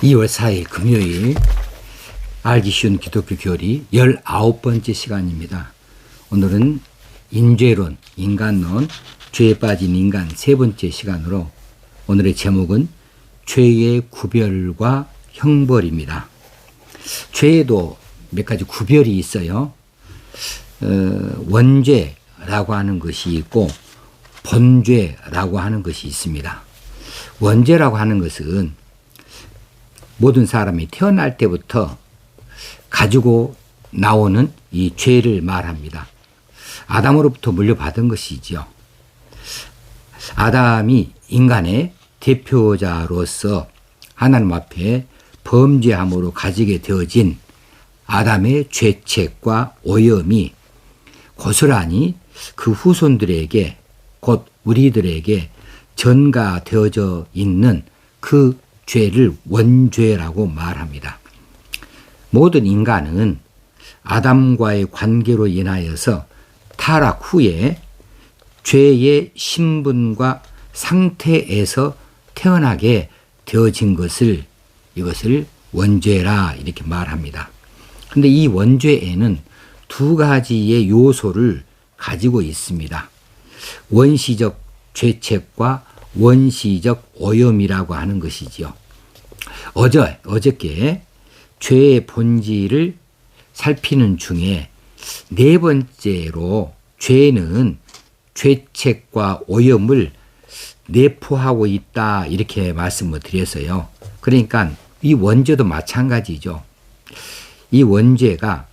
2월 4일 금요일 알기 쉬운 기독교 교리 19번째 시간입니다. 오늘은 인죄론, 인간론, 죄에 빠진 인간 세 번째 시간으로 오늘의 제목은 죄의 구별과 형벌입니다. 죄에도 몇 가지 구별이 있어요. 원죄라고 하는 것이 있고 본죄라고 하는 것이 있습니다. 원죄라고 하는 것은 모든 사람이 태어날 때부터 가지고 나오는 이 죄를 말합니다. 아담으로부터 물려받은 것이지요. 아담이 인간의 대표자로서 하나님 앞에 범죄함으로 가지게 되어진 아담의 죄책과 오염이 고스란히 그 후손들에게 곧 우리들에게 전가되어져 있는 그 죄를 원죄라고 말합니다. 모든 인간은 아담과의 관계로 인하여서 타락 후에 죄의 신분과 상태에서 태어나게 되어진 이것을 원죄라 이렇게 말합니다. 그런데 이 원죄에는 두 가지의 요소를 가지고 있습니다. 원시적 죄책과 원시적 오염이라고 하는 것이지요. 어저께 죄의 본질을 살피는 중에 네 번째로 죄는 죄책과 오염을 내포하고 있다 이렇게 말씀을 드렸어요. 그러니까 이 원죄도 마찬가지죠. 이 원죄가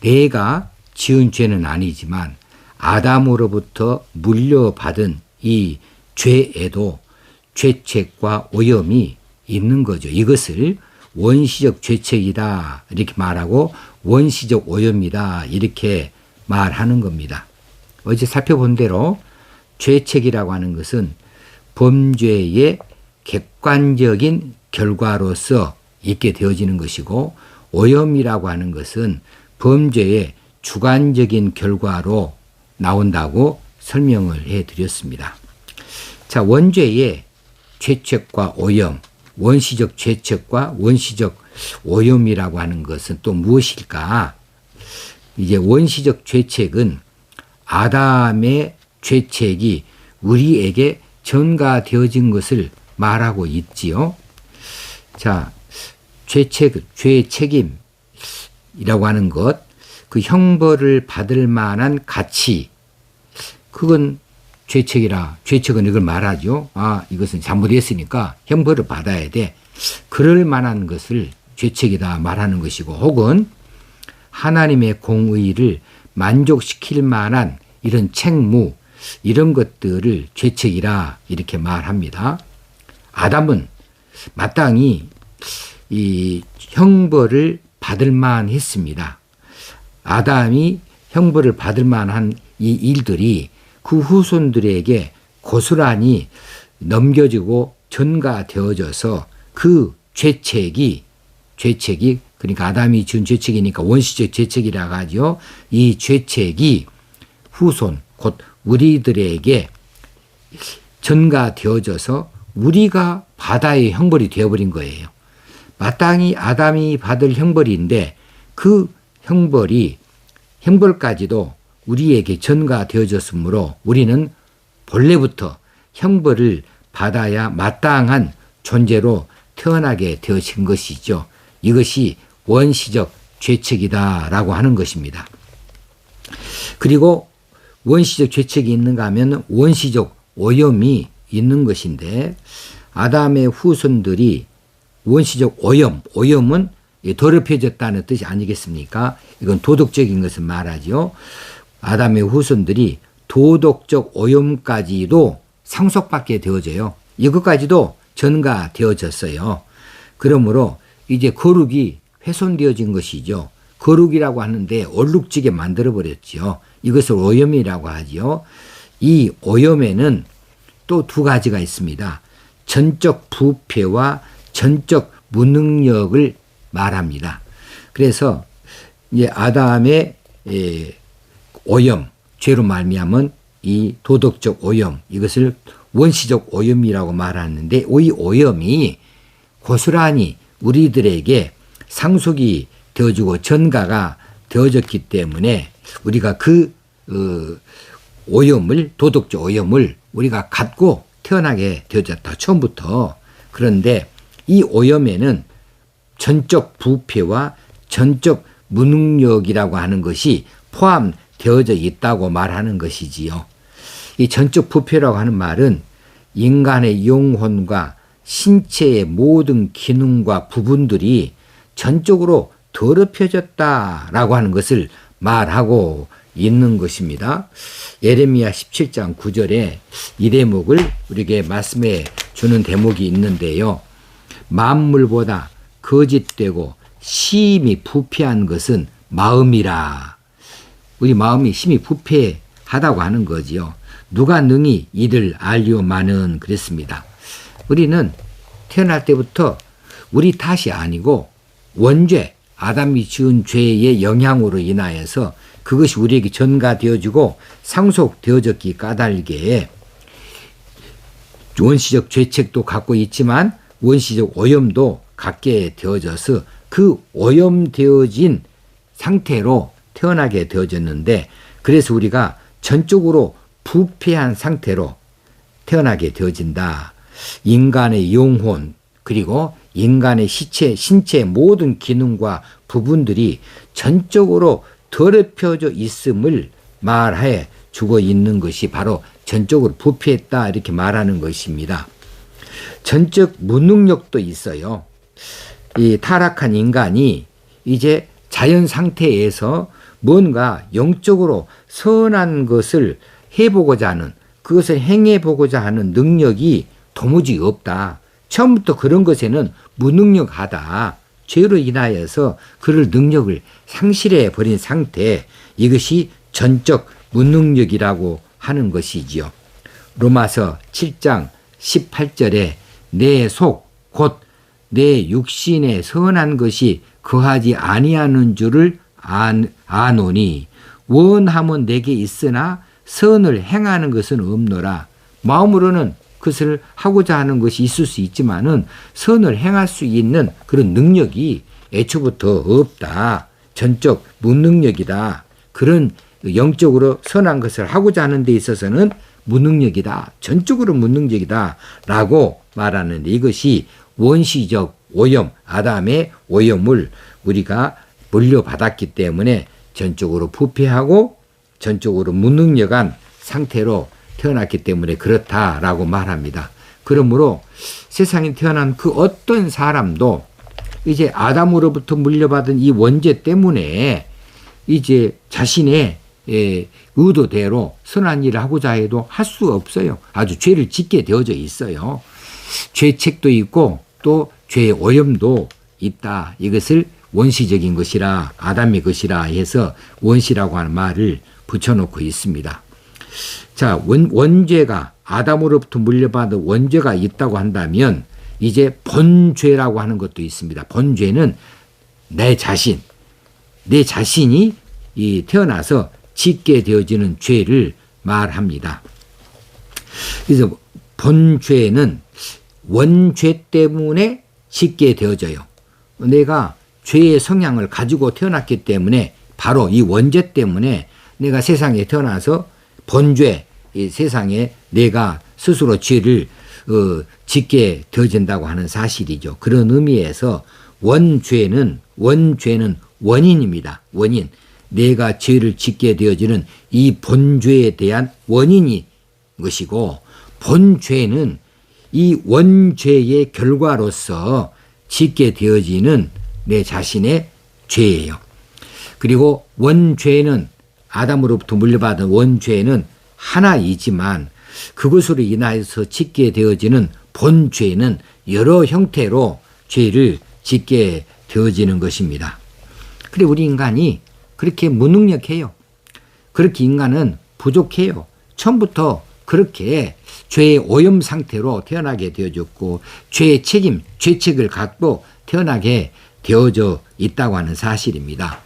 내가 지은 죄는 아니지만 아담으로부터 물려받은 이 죄에도 죄책과 오염이 있는 거죠. 이것을 원시적 죄책이다 이렇게 말하고 원시적 오염이다 이렇게 말하는 겁니다. 어제 살펴본 대로 죄책이라고 하는 것은 범죄의 객관적인 결과로서 있게 되어지는 것이고 오염이라고 하는 것은 범죄의 주관적인 결과로 나온다고 설명을 해드렸습니다. 자, 원죄의 죄책과 오염, 원시적 죄책과 원시적 오염이라고 하는 것은 또 무엇일까? 이제 원시적 죄책은 아담의 죄책이 우리에게 전가되어진 것을 말하고 있지요. 자, 죄의 책임이라고 하는 것, 그 형벌을 받을 만한 가치, 그건 죄책은 이걸 말하죠. 이것은 잘못했으니까 형벌을 받아야 돼. 그럴 만한 것을 죄책이다 말하는 것이고, 혹은 하나님의 공의를 만족시킬 만한 이런 책무, 이런 것들을 죄책이라 이렇게 말합니다. 아담은 마땅히 이 형벌을 받을 만했습니다. 아담이 형벌을 받을 만한 이 일들이 그 후손들에게 고스란히 넘겨지고 전가되어져서 그 죄책이 그러니까 아담이 지은 죄책이니까 원시적 죄책이라고 하죠. 이 죄책이 후손 곧 우리들에게 전가되어져서 우리가 바다의 형벌이 되어버린 거예요. 마땅히 아담이 받을 형벌인데 그 형벌까지도 우리에게 전가되어졌으므로 우리는 본래부터 형벌을 받아야 마땅한 존재로 태어나게 되어진 것이죠. 이것이 원시적 죄책이다라고 하는 것입니다. 그리고 원시적 죄책이 있는가 하면 원시적 오염이 있는 것인데 아담의 후손들이 원시적 오염은 더럽혀졌다는 뜻이 아니겠습니까? 이건 도덕적인 것을 말하죠. 아담의 후손들이 도덕적 오염까지도 상속받게 되어져요. 이것까지도 전가되어졌어요. 그러므로 이제 거룩이 훼손되어진 것이죠. 거룩이라고 하는데 얼룩지게 만들어버렸죠. 이것을 오염이라고 하죠. 이 오염에는 또 두 가지가 있습니다. 전적 부패와 전적 무능력을 말합니다. 그래서 이제 아담의 오염, 죄로 말미암은 이 도덕적 오염, 이것을 원시적 오염이라고 말하는데 이 오염이 고스란히 우리들에게 상속이 되어주고 전가가 되어졌기 때문에 우리가 그 오염을, 도덕적 오염을 우리가 갖고 태어나게 되어졌다, 처음부터. 그런데 이 오염에는 전적 부패와 전적 무능력이라고 하는 것이 포함되어져 있다고 말하는 것이지요. 이 전적 부패라고 하는 말은 인간의 영혼과 신체의 모든 기능과 부분들이 전적으로 더럽혀졌다라고 하는 것을 말하고 있는 것입니다. 예레미야 17장 9절에 이 대목을 우리에게 말씀해 주는 대목이 있는데요. 만물보다 거짓되고 심히 부패한 것은 마음이라. 우리 마음이 심히 부패하다고 하는 거지요. 누가 능히 이를 알리오마는 그랬습니다. 우리는 태어날 때부터 우리 탓이 아니고 원죄, 아담이 지은 죄의 영향으로 인하여서 그것이 우리에게 전가되어지고 상속되어졌기 까닭에 원시적 죄책도 갖고 있지만 원시적 오염도 갖게 되어져서 그 오염되어진 상태로 태어나게 되어졌는데, 그래서 우리가 전적으로 부패한 상태로 태어나게 되어진다. 인간의 영혼 그리고 인간의 신체의 모든 기능과 부분들이 전적으로 더럽혀져 있음을 말해 주고 있는 것이 바로 전적으로 부패했다, 이렇게 말하는 것입니다. 전적 무능력도 있어요. 이 타락한 인간이 이제 자연 상태에서 뭔가 영적으로 선한 것을 해보고자 하는, 그것을 행해보고자 하는 능력이 도무지 없다. 처음부터 그런 것에는 무능력하다. 죄로 인하여서 그럴 능력을 상실해 버린 상태, 이것이 전적 무능력이라고 하는 것이지요. 로마서 7장 18절에 내 속 곧 내 육신에 선한 것이 거하지 아니하는 줄을 아노니 원함은 내게 있으나 선을 행하는 것은 없노라. 마음으로는 그것을 하고자 하는 것이 있을 수 있지만은 선을 행할 수 있는 그런 능력이 애초부터 없다. 전적 무능력이다. 그런 영적으로 선한 것을 하고자 하는 데 있어서는 무능력이다. 전적으로 무능력이다. 라고 말하는데, 이것이 원시적 오염, 아담의 오염을 우리가 물려받았기 때문에 전적으로 부패하고 전적으로 무능력한 상태로 태어났기 때문에 그렇다라고 말합니다. 그러므로 세상에 태어난 그 어떤 사람도 이제 아담으로부터 물려받은 이 원죄 때문에 이제 자신의 의도대로 선한 일을 하고자 해도 할 수 없어요. 아주 죄를 짓게 되어져 있어요. 죄책도 있고 또 죄의 오염도 있다. 이것을 원시적인 것이라, 아담의 것이라 해서 원시라고 하는 말을 붙여놓고 있습니다. 자, 원죄가, 아담으로부터 물려받은 원죄가 있다고 한다면 이제 본죄라고 하는 것도 있습니다. 본죄는 내 자신이 태어나서 짓게 되어지는 죄를 말합니다. 그래서 본죄는 원죄 때문에 짓게 되어져요. 내가 죄의 성향을 가지고 태어났기 때문에 바로 이 원죄 때문에 내가 세상에 태어나서 본죄, 이 세상에 내가 스스로 죄를 짓게 되어진다고 하는 사실이죠. 그런 의미에서 원죄는 원인입니다. 원인. 내가 죄를 짓게 되어지는 이 본죄에 대한 원인이 것이고, 본죄는 이 원죄의 결과로서 짓게 되어지는 내 자신의 죄예요. 그리고 원죄는, 아담으로부터 물려받은 원죄는 하나이지만 그것으로 인하여서 짓게 되어지는 본죄는 여러 형태로 죄를 짓게 되어지는 것입니다. 그래, 우리 인간이 그렇게 무능력해요. 그렇게 인간은 부족해요. 처음부터 그렇게 죄의 오염 상태로 태어나게 되어졌고 죄의 죄책을 갖고 태어나게 되어져 있다고 하는 사실입니다.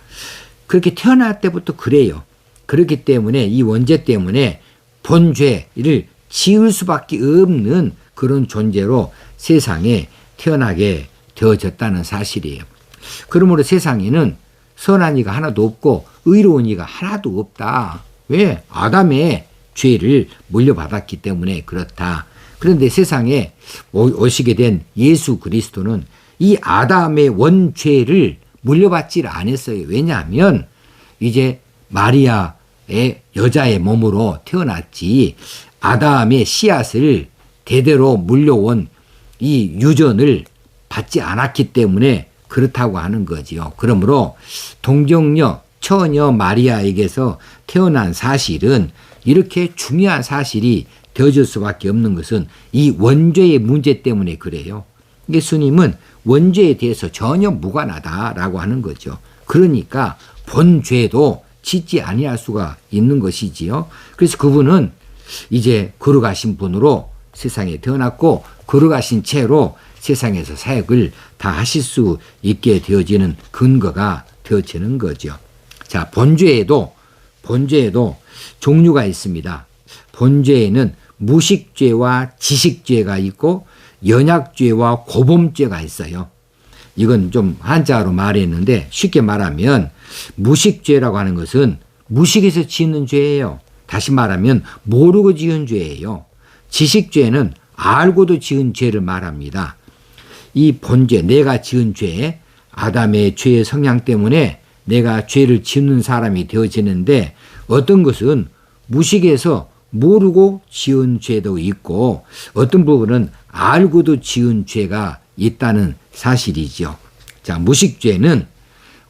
그렇게 태어날 때부터 그래요. 그렇기 때문에 이 원죄 때문에 본죄를 지을 수밖에 없는 그런 존재로 세상에 태어나게 되어졌다는 사실이에요. 그러므로 세상에는 선한 이가 하나도 없고 의로운 이가 하나도 없다. 왜? 아담의 죄를 물려받았기 때문에 그렇다. 그런데 세상에 오시게 된 예수 그리스도는 이 아담의 원죄를 물려받지를 않았어요. 왜냐하면 이제 마리아의 여자의 몸으로 태어났지 아담의 씨앗을 대대로 물려온 이 유전을 받지 않았기 때문에 그렇다고 하는 거지요. 그러므로 동정녀 처녀 마리아에게서 태어난 사실은 이렇게 중요한 사실이 되어질 수밖에 없는 것은 이 원죄의 문제 때문에 그래요. 예수님은 원죄에 대해서 전혀 무관하다라고 하는 거죠. 그러니까 본죄도 짓지 아니할 수가 있는 것이지요. 그래서 그분은 이제 거룩하신 분으로 세상에 태어났고 거룩하신 채로 세상에서 사역을 다 하실 수 있게 되어지는 근거가 되어지는 거죠. 자, 본죄에도 종류가 있습니다. 본죄에는 무식죄와 지식죄가 있고 연약죄와 고범죄가 있어요. 이건 좀 한자로 말했는데 쉽게 말하면 무식죄라고 하는 것은 무식해서 짓는 죄예요. 다시 말하면 모르고 지은 죄예요. 지식죄는 알고도 지은 죄를 말합니다. 이 본죄, 내가 지은 죄, 아담의 죄의 성향 때문에 내가 죄를 짓는 사람이 되어지는데 어떤 것은 무식해서 모르고 지은 죄도 있고 어떤 부분은 알고도 지은 죄가 있다는 사실이죠. 자, 무식죄는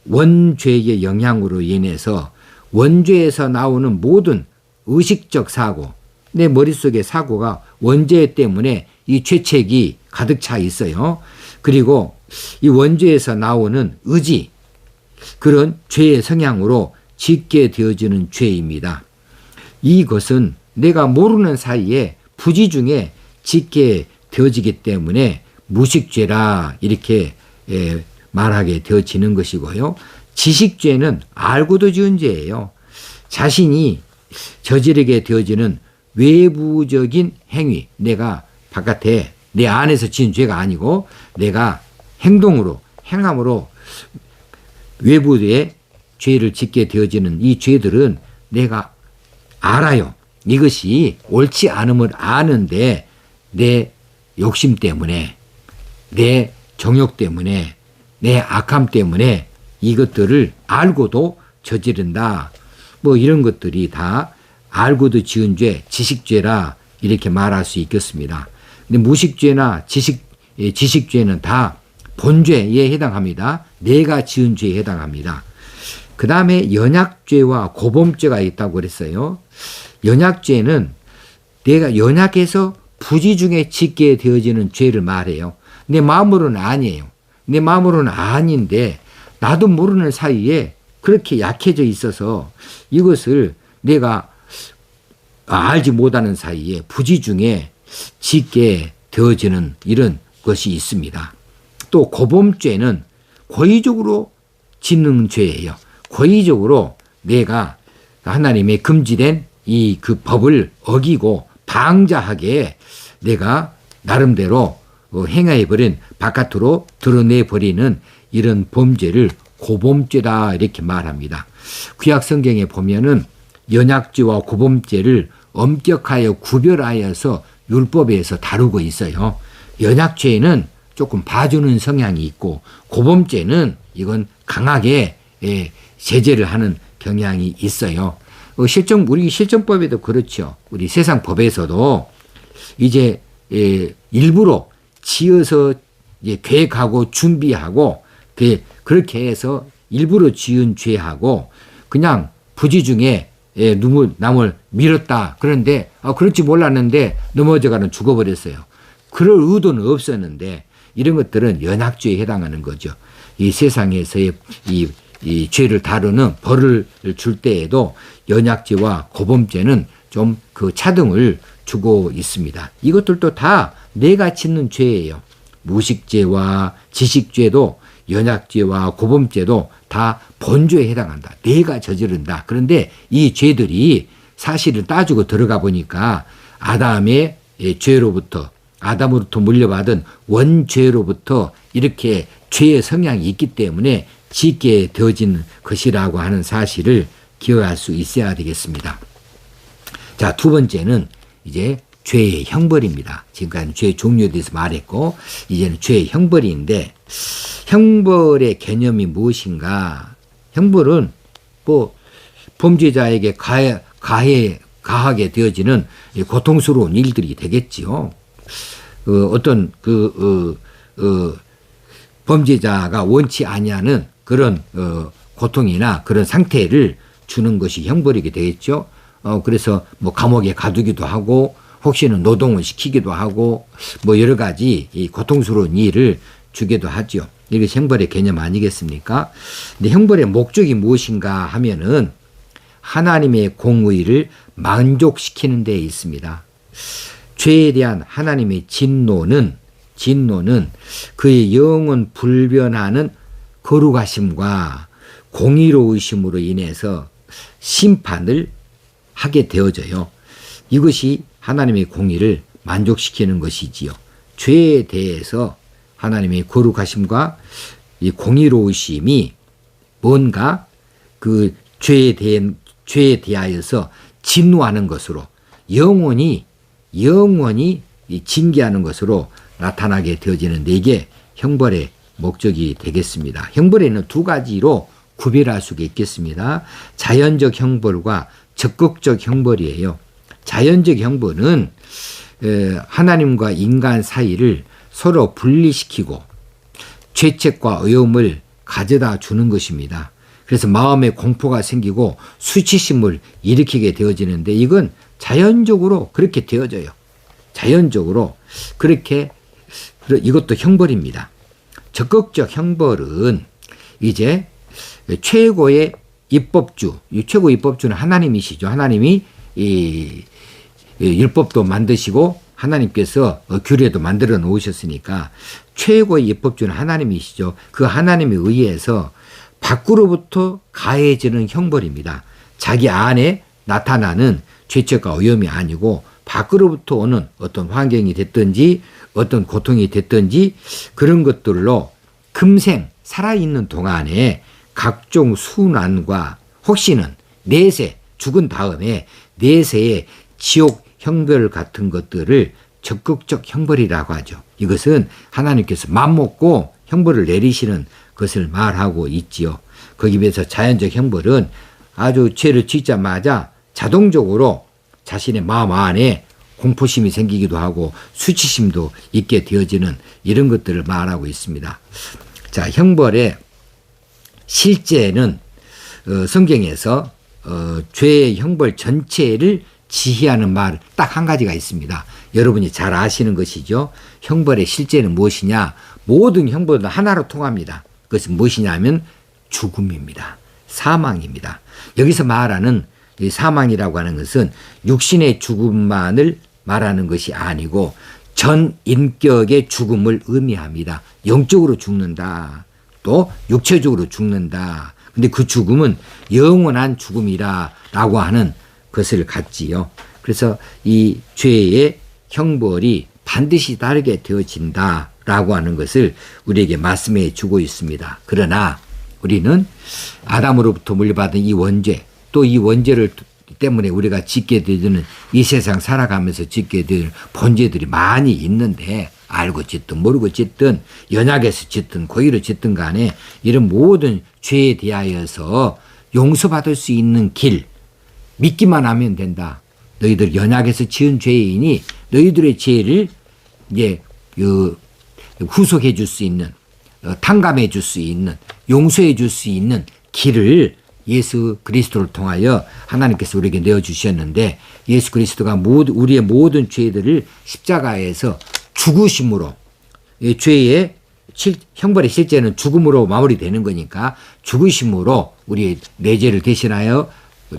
원죄의 영향으로 인해서 원죄에서 나오는 모든 의식적 사고, 내 머릿속의 사고가 원죄 때문에 이 죄책이 가득 차 있어요. 그리고 이 원죄에서 나오는 의지, 그런 죄의 성향으로 짓게 되어지는 죄입니다. 이것은 내가 모르는 사이에 부지 중에 짓게 되어지기 때문에 무식죄라 이렇게 말하게 되어지는 것이고요. 지식죄는 알고도 지은 죄예요. 자신이 저지르게 되어지는 외부적인 행위, 내가 바깥에 내 안에서 지은 죄가 아니고 내가 행함으로 외부에 죄를 짓게 되어지는 이 죄들은 내가 알아요. 이것이 옳지 않음을 아는데 내 욕심 때문에, 내 정욕 때문에, 내 악함 때문에 이것들을 알고도 저지른다. 뭐 이런 것들이 다 알고도 지은 죄, 지식죄라 이렇게 말할 수 있겠습니다. 근데 무식죄나 지식죄는 다 본죄에 해당합니다. 내가 지은 죄에 해당합니다. 그 다음에 연약죄와 고범죄가 있다고 그랬어요. 연약죄는 내가 연약해서 부지 중에 짓게 되어지는 죄를 말해요. 내 마음으로는 아니에요. 내 마음으로는 아닌데 나도 모르는 사이에 그렇게 약해져 있어서 이것을 내가 알지 못하는 사이에 부지 중에 짓게 되어지는 이런 것이 있습니다. 또 고범죄는 고의적으로 짓는 죄예요. 고의적으로 내가 하나님의 금지된 이 그 법을 어기고 방자하게 내가 나름대로 행해버린 바깥으로 드러내버리는 이런 범죄를 고범죄다 이렇게 말합니다. 구약 성경에 보면은 연약죄와 고범죄를 엄격하여 구별하여서 율법에서 다루고 있어요. 연약죄는 조금 봐주는 성향이 있고 고범죄는 이건 강하게 제재를 하는 경향이 있어요. 우리 실정법에도 그렇죠. 우리 세상 법에서도 이제 일부러 지어서 이제 계획하고 준비하고 그렇게 해서 일부러 지은 죄하고 그냥 부지 중에 남을 밀었다. 그런데 그렇지 몰랐는데 넘어져가는 죽어버렸어요. 그럴 의도는 없었는데 이런 것들은 연약죄에 해당하는 거죠. 이 세상에서의 이 죄를 다루는 벌을 줄 때에도 연약죄와 고범죄는 좀 그 차등을 주고 있습니다. 이것들도 다 내가 짓는 죄예요. 무식죄와 지식죄도 연약죄와 고범죄도 다 본죄에 해당한다. 내가 저지른다. 그런데 이 죄들이 사실을 따지고 들어가 보니까 아담의 죄로부터 아담으로부터 물려받은 원죄로부터 이렇게 죄의 성향이 있기 때문에 짓게 되어진 것이라고 하는 사실을 기억할 수 있어야 되겠습니다. 자, 두 번째는 이제 죄의 형벌입니다. 지금까지 죄의 종류에 대해서 말했고 이제는 죄의 형벌인데 형벌의 개념이 무엇인가? 형벌은 뭐 범죄자에게 가하게 되어지는 고통스러운 일들이 되겠지요. 어떤 범죄자가 원치 아니하는 그런 고통이나 그런 상태를 주는 것이 형벌이게 되겠죠. 그래서 뭐 감옥에 가두기도 하고 혹시는 노동을 시키기도 하고 뭐 여러 가지 이 고통스러운 일을 주기도 하죠. 이것이 형벌의 개념 아니겠습니까? 근데 형벌의 목적이 무엇인가 하면은 하나님의 공의를 만족시키는 데 있습니다. 죄에 대한 하나님의 진노는 그의 영원 불변하는 거룩하심과 공의로우심으로 인해서 심판을 하게 되어져요. 이것이 하나님의 공의를 만족시키는 것이지요. 죄에 대해서 하나님의 거룩하심과 이 공의로우심이 뭔가 그 죄에 대하여서 진노하는 것으로 영원히 징계하는 것으로 나타나게 되어지는데 이게 형벌의 목적이 되겠습니다. 형벌에는 두 가지로 구별할 수가 있겠습니다. 자연적 형벌과 적극적 형벌이에요. 자연적 형벌은 하나님과 인간 사이를 서로 분리시키고 죄책과 의움을 가져다 주는 것입니다. 그래서 마음에 공포가 생기고 수치심을 일으키게 되어지는데 이건 자연적으로 그렇게 되어져요. 자연적으로 그렇게 이것도 형벌입니다. 적극적 형벌은 이제 최고의 입법주, 이 최고의 입법주는 하나님이시죠. 하나님이 이 율법도 만드시고 하나님께서 규례도 만들어 놓으셨으니까 최고의 입법주는 하나님이시죠. 그 하나님에 의해서 밖으로부터 가해지는 형벌입니다. 자기 안에 나타나는 죄책과 의염이 아니고 밖으로부터 오는 어떤 환경이 됐든지 어떤 고통이 됐든지 그런 것들로 금생 살아있는 동안에 각종 순환과 혹시는 내세 죽은 다음에 내세의 지옥 형벌 같은 것들을 적극적 형벌이라고 하죠. 이것은 하나님께서 맘먹고 형벌을 내리시는 것을 말하고 있지요. 거기에 비해서 자연적 형벌은 아주 죄를 짓자마자 자동적으로 자신의 마음 안에 공포심이 생기기도 하고 수치심도 있게 되어지는 이런 것들을 말하고 있습니다. 자, 형벌의 실제는 성경에서 죄의 형벌 전체를 지휘하는 말 딱 한 가지가 있습니다. 여러분이 잘 아시는 것이죠. 형벌의 실제는 무엇이냐? 모든 형벌은 하나로 통합니다. 그것은 무엇이냐면 죽음입니다. 사망입니다. 여기서 말하는 이 사망이라고 하는 것은 육신의 죽음만을 말하는 것이 아니고 전 인격의 죽음을 의미합니다. 영적으로 죽는다. 또 육체적으로 죽는다. 근데 그 죽음은 영원한 죽음이라고 하는 것을 갖지요. 그래서 이 죄의 형벌이 반드시 다르게 되어진다라고 하는 것을 우리에게 말씀해 주고 있습니다. 그러나 우리는 아담으로부터 물려받은 이 원죄, 또 이 원죄를 때문에 우리가 짓게 되는 이 세상 살아가면서 짓게 되는 본죄들이 많이 있는데 알고 짓든 모르고 짓든 연약해서 짓든 고의로 짓든 간에 이런 모든 죄에 대하여서 용서받을 수 있는 길 믿기만 하면 된다. 너희들 연약해서 지은 죄인이 너희들의 죄를 이제 후속해 줄 수 있는 탕감해 줄 수 있는 용서해 줄 수 있는 길을 예수 그리스도를 통하여 하나님께서 우리에게 내어주셨는데 예수 그리스도가 우리의 모든 죄들을 십자가에서 죽으심으로 죄의 형벌의 실제는 죽음으로 마무리되는 거니까 죽으심으로 우리의 내 죄를 대신하여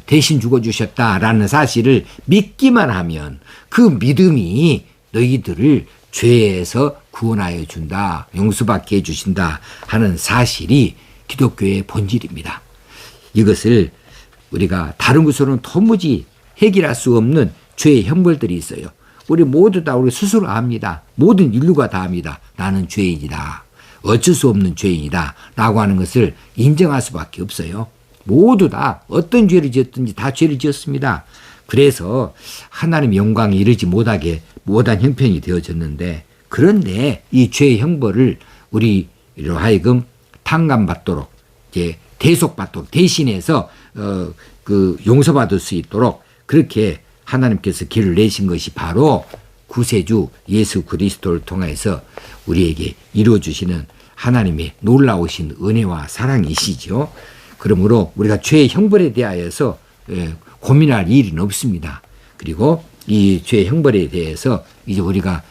대신 죽어주셨다라는 사실을 믿기만 하면 그 믿음이 너희들을 죄에서 구원하여 준다, 용서받게 해주신다 하는 사실이 기독교의 본질입니다. 이것을 우리가 다른 것으로는 도무지 해결할 수 없는 죄의 형벌들이 있어요. 우리 모두 다 우리 스스로 압니다. 모든 인류가 다 압니다. 나는 죄인이다. 어쩔 수 없는 죄인이다 라고 하는 것을 인정할 수밖에 없어요. 모두 다 어떤 죄를 지었든지 다 죄를 지었습니다. 그래서 하나님 영광에 이르지 못한 형편이 되어졌는데, 그런데 이 죄의 형벌을 우리로 하여금 탕감받도록, 이제 대속받도록, 대신해서 용서받을 수 있도록 그렇게 하나님께서 길을 내신 것이 바로 구세주 예수 그리스도를 통해서 우리에게 이루어주시는 하나님의 놀라우신 은혜와 사랑이시죠. 그러므로 우리가 죄의 형벌에 대하여서 고민할 일은 없습니다. 그리고 이 죄의 형벌에 대해서 이제 우리가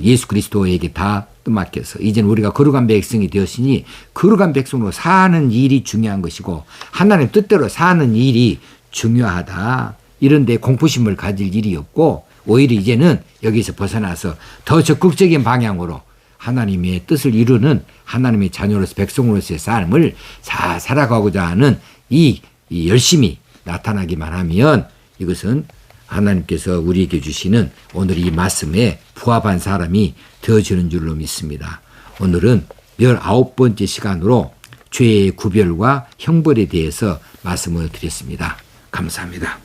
예수 그리스도에게 다 맡겨서 이제는 우리가 거룩한 백성이 되었으니 거룩한 백성으로 사는 일이 중요한 것이고 하나님 뜻대로 사는 일이 중요하다. 이런데 공포심을 가질 일이 없고, 오히려 이제는 여기서 벗어나서 더 적극적인 방향으로 하나님의 뜻을 이루는 하나님의 자녀로서 백성으로서의 삶을 잘 살아가고자 하는 이 열심이 나타나기만 하면 이것은 하나님께서 우리에게 주시는 오늘 이 말씀에 부합한 사람이 되어지는 줄로 믿습니다. 오늘은 19번째 시간으로 죄의 구별과 형벌에 대해서 말씀을 드렸습니다. 감사합니다.